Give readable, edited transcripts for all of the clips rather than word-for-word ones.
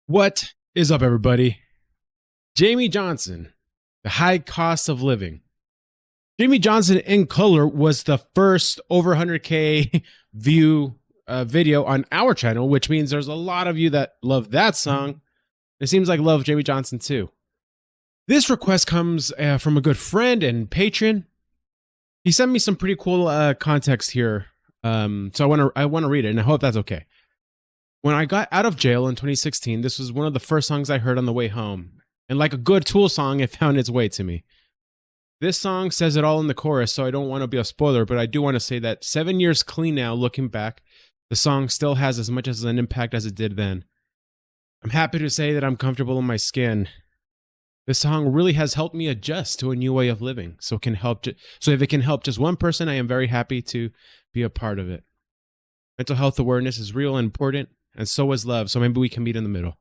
What is up, everybody? Jamey Johnson, The High Cost of Living. Jamey Johnson in color was the first over 100K view video on our channel, which means there's a lot of you that love that song. It seems like love Jamey Johnson too. This request comes from a good friend and patron. He sent me some pretty cool context here, so I want to read it, and I hope that's okay. When I got out of jail in 2016, this was one of the first songs I heard on the way home. And like a good Tool song, it found its way to me. This song says it all in the chorus, so I don't want to be a spoiler, but I do want to say that 7 years clean now, looking back, the song still has as much as an impact as it did then. I'm happy to say that I'm comfortable in my skin. This song really has helped me adjust to a new way of living, so if it can help just one person, I am very happy to be a part of it. Mental health awareness is real and important, and so is love, so maybe we can meet in the middle.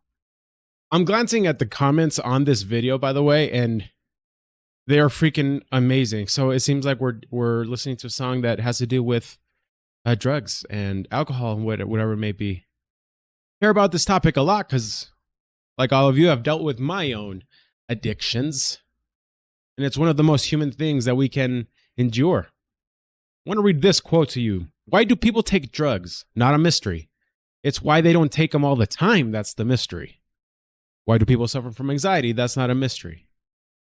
I'm glancing at the comments on this video, by the way, and they are freaking amazing. So it seems like we're listening to a song that has to do with drugs and alcohol and whatever it may be. I care about this topic a lot because, like all of you, I've dealt with my own addictions, and it's one of the most human things that we can endure. I want to read this quote to you. Why do people take drugs? Not a mystery. It's why they don't take them all the time that's the mystery. Why do people suffer from anxiety? That's not a mystery.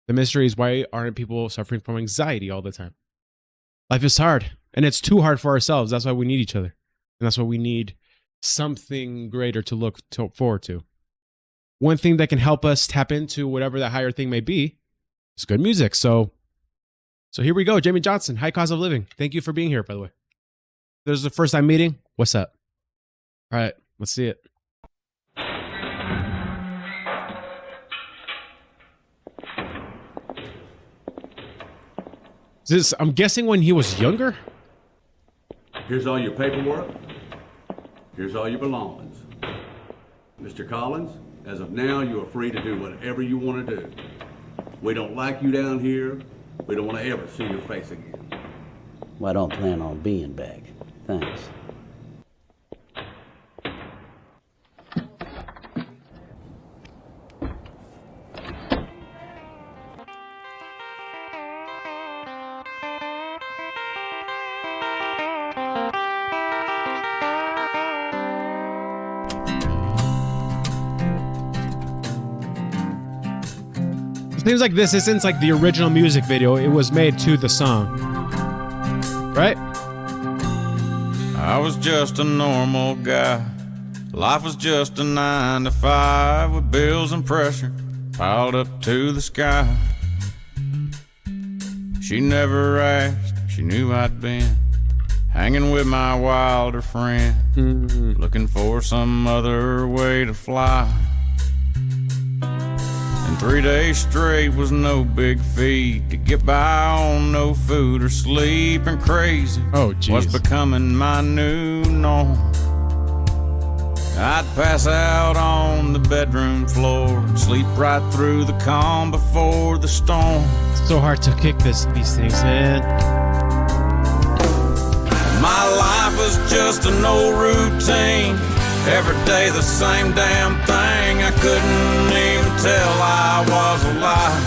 The mystery is why aren't people suffering from anxiety all the time? Life is hard, and it's too hard for ourselves. That's why we need each other, and that's why we need something greater to look forward to. One thing that can help us tap into whatever that higher thing may be is good music. So here we go. Jamey Johnson, High Cost of Living. Thank you for being here, by the way. This is the first time meeting. What's up? All right, let's see it. I'm guessing when he was younger? Here's all your paperwork. Here's all your belongings. Mr. Collins, as of now, you are free to do whatever you want to do. We don't like you down here. We don't want to ever see your face again. Well, I don't plan on being back. Thanks. Seems like this isn't like the original music video. It was made to the song, right? I was just a normal guy. Life was just a 9 to 5 with bills and pressure piled up to the sky. She never asked, she knew I'd been hanging with my wilder friend, looking for some other way to fly. 3 days straight was no big feat to get by on no food or sleep, and crazy was becoming my new norm. I'd pass out on the bedroom floor and sleep right through the calm before the storm. It's so hard to kick these things, man. My life was just an old routine. Every day the same damn thing. I couldn't even tell I was alive.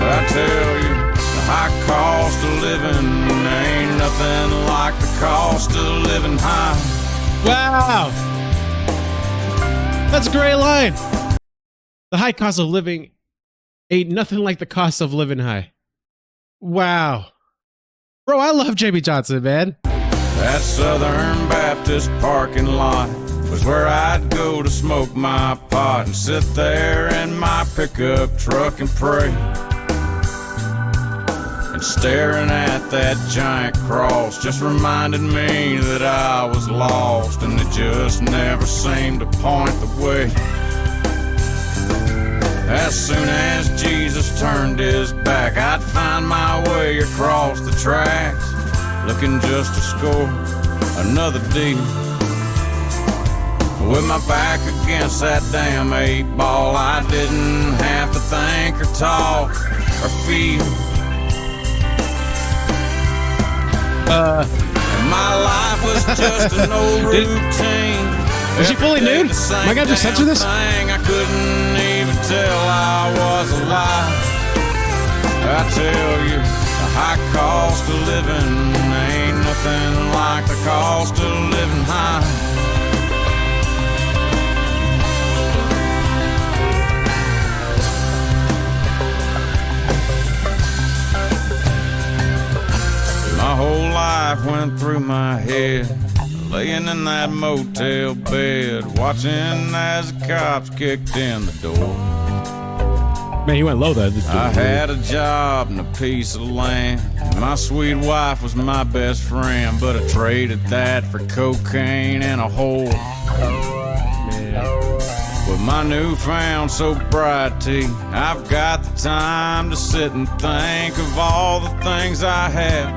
I tell you, the high cost of living ain't nothing like the cost of living high. Wow, that's a great line. The high cost of living ain't nothing like the cost of living high. Wow, bro, I love Jamey Johnson, man. That Southern Baptist parking lot was where I'd go to smoke my pot and sit there in my pickup truck and pray. And staring at that giant cross just reminded me that I was lost, and it just never seemed to point the way. As soon as Jesus turned his back, I'd find my way across the tracks, looking just to score another deal. With my back against that damn 8-ball, I didn't have to think or talk or feel. And my life was just an old routine. Is she fully nude? Am I gonna just censor this? I couldn't even tell I was alive. I tell you, the high cost of living ain't nothing like the cost of living high. My whole life went through my head, laying in that motel bed, watching as the cops kicked in the door. Man, he went low there. I had a job and a piece of land. My sweet wife was my best friend, but I traded that for cocaine and a hole. With my newfound sobriety, I've got the time to sit and think of all the things I had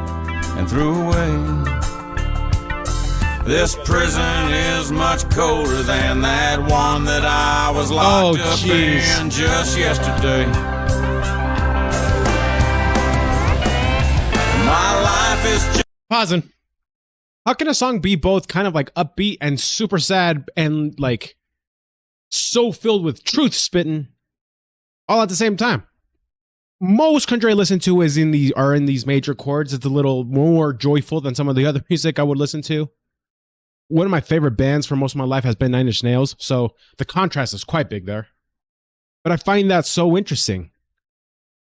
and threw away. This prison is much colder than that one that I was locked up in just yesterday. My life is just... Pausing. How can a song be both kind of like upbeat and super sad and like so filled with truth spitting all at the same time? Most country I listen to are in these major chords. It's a little more joyful than some of the other music I would listen to. One of my favorite bands for most of my life has been 9 Inch Nails, so the contrast is quite big there. But I find that so interesting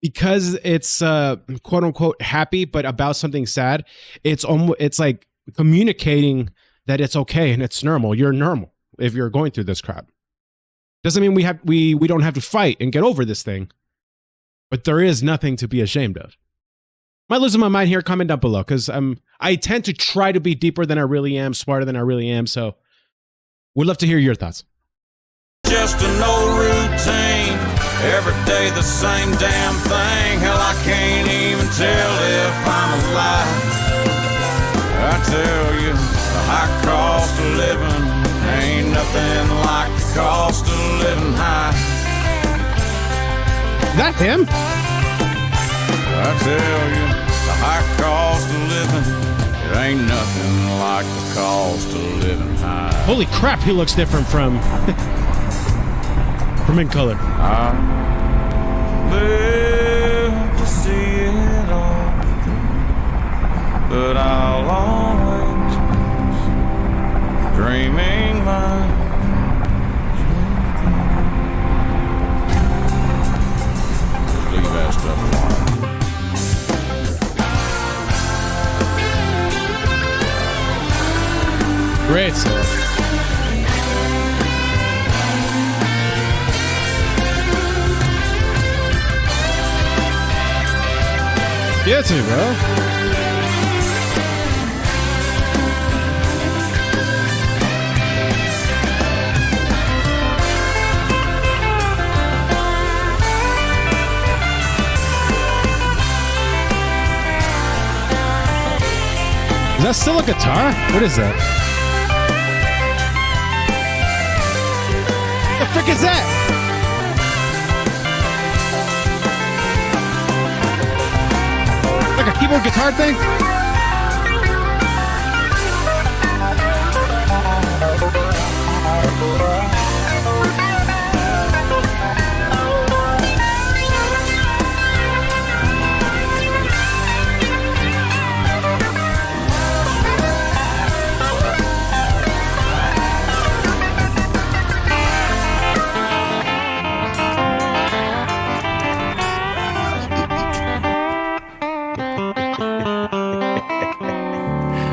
because it's quote unquote happy, but about something sad. It's like communicating that it's okay and it's normal. You're normal if you're going through this crap. Doesn't mean we don't have to fight and get over this thing, but there is nothing to be ashamed of. Am I losing my mind here? Comment down below, because I tend to try to be deeper than I really am, smarter than I really am. So we'd love to hear your thoughts. Just an old routine, every day the same damn thing. Hell, I can't even tell if I'm alive. I tell you, the high cost of living ain't nothing like the cost of living high. Is that him? I tell you, the high cost of living, it ain't nothing like the cost of living high. Holy crap, he looks different from In Color. I live to see it all, but I'll always miss dreaming my dreams. Leave that stuff alone. Great song. Yeah, to me, bro. Is that still a guitar? What is that? What the frick is that? Like a keyboard guitar thing?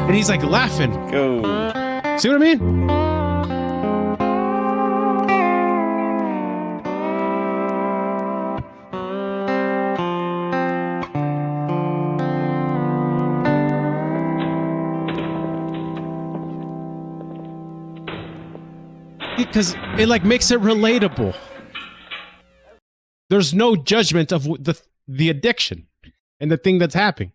And he's like laughing. Go. See what I mean? Because it like makes it relatable. There's no judgment of the addiction and the thing that's happening.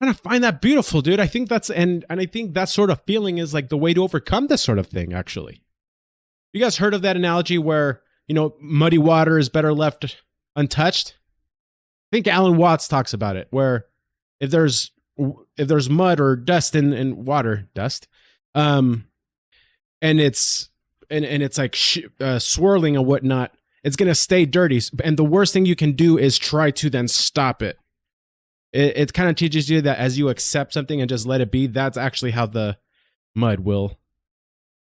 And I find that beautiful, dude. I think that's and I think that sort of feeling is like the way to overcome this sort of thing, actually. You guys heard of that analogy where, you know, muddy water is better left untouched? I think Alan Watts talks about it, where if there's mud or dust in water, and and it's like swirling and whatnot, it's gonna stay dirty. And the worst thing you can do is try to then stop it. It kind of teaches you that as you accept something and just let it be, that's actually how the mud will.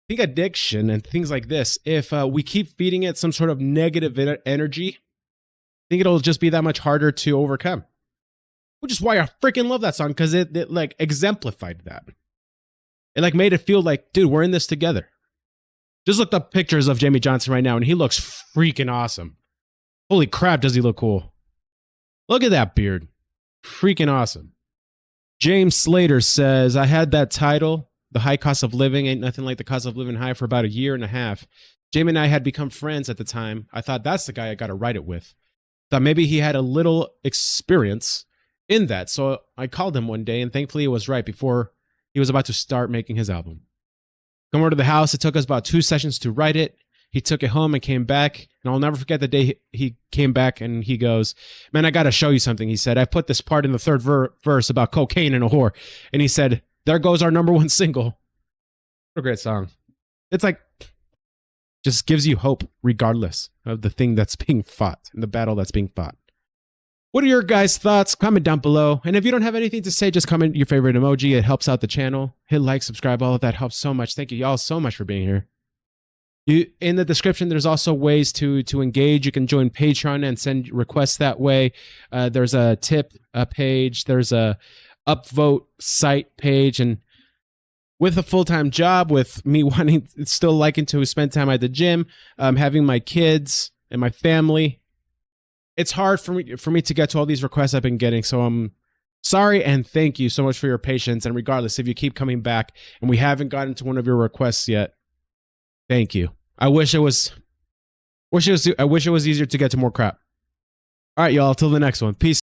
I think addiction and things like this, if we keep feeding it some sort of negative energy, I think it'll just be that much harder to overcome. Which is why I freaking love that song, because it like exemplified that. It like made it feel like, dude, we're in this together. Just looked up pictures of Jamey Johnson right now, and he looks freaking awesome. Holy crap, does he look cool. Look at that beard. Freaking awesome. James Slater says, I had that title, The High Cost of Living Ain't Nothing Like the Cost of Living High, for about a year and a half. Jamey and I had become friends at the time. I thought that's the guy I got to write it with. Thought maybe he had a little experience in that. So I called him one day, and thankfully it was right before he was about to start making his album. Come over to the house. It took us about 2 sessions to write it. He took it home and came back. And I'll never forget the day he came back and he goes, man, I got to show you something. He said, I put this part in the third verse about cocaine and a whore. And he said, there goes our #1 single. What a great song. It's like, just gives you hope regardless of the thing that's being fought and the battle that's being fought. What are your guys' thoughts? Comment down below. And if you don't have anything to say, just comment your favorite emoji. It helps out the channel. Hit like, subscribe, all of that helps so much. Thank you y'all so much for being here. In the description, there's also ways to engage. You can join Patron and send requests that way. There's a tip page. There's a upvote site page. And with a full-time job, with me still liking to spend time at the gym, having my kids and my family, it's hard for me to get to all these requests I've been getting. So I'm sorry, and thank you so much for your patience. And regardless, if you keep coming back and we haven't gotten to one of your requests yet, thank you. I wish it was easier to get to more crap. All right, y'all, till the next one. Peace.